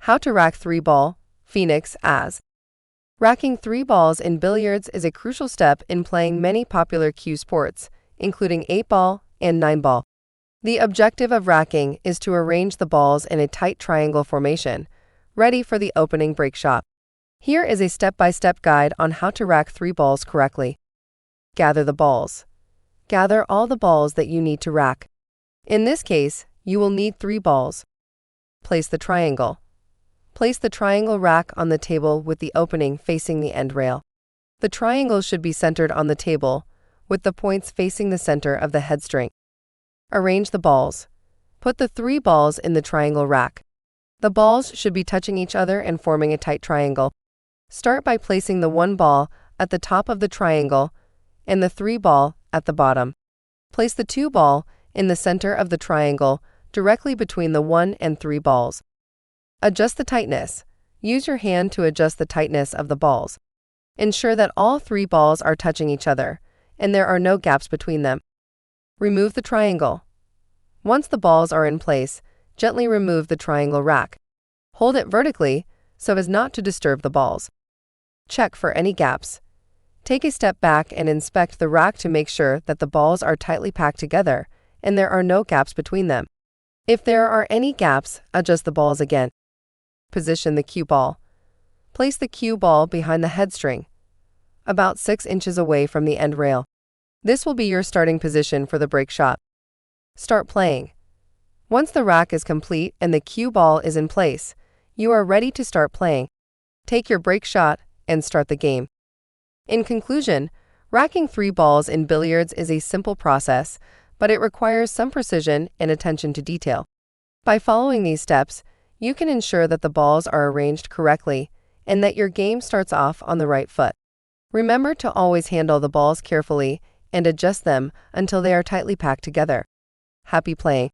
How to rack 3-ball, Phoenix as. Racking 3 balls in billiards is a crucial step in playing many popular cue sports, including 8-ball and 9-ball. The objective of racking is to arrange the balls in a tight triangle formation, ready for the opening break shot. Here is a step-by-step guide on how to rack 3 balls correctly. Gather the balls. Gather all the balls that you need to rack. In this case, you will need 3 balls. Place the triangle. Place the triangle rack on the table with the opening facing the end rail. The triangle should be centered on the table, with the points facing the center of the headstring. Arrange the balls. Put the 3 balls in the triangle rack. The balls should be touching each other and forming a tight triangle. Start by placing the 1 ball at the top of the triangle and the 3 ball at the bottom. Place the 2 ball in the center of the triangle directly between the 1 and 3 balls. Adjust the tightness. Use your hand to adjust the tightness of the balls. Ensure that all 3 balls are touching each other, and there are no gaps between them. Remove the triangle. Once the balls are in place, gently remove the triangle rack. Hold it vertically so as not to disturb the balls. Check for any gaps. Take a step back and inspect the rack to make sure that the balls are tightly packed together and there are no gaps between them. If there are any gaps, adjust the balls again. Position the cue ball. Place the cue ball behind the headstring, about 6 inches away from the end rail. This will be your starting position for the break shot. Start playing. Once the rack is complete and the cue ball is in place, you are ready to start playing. Take your break shot and start the game. In conclusion, racking 3 balls in billiards is a simple process, but it requires some precision and attention to detail. By following these steps, you can ensure that the balls are arranged correctly and that your game starts off on the right foot. Remember to always handle the balls carefully and adjust them until they are tightly packed together. Happy playing!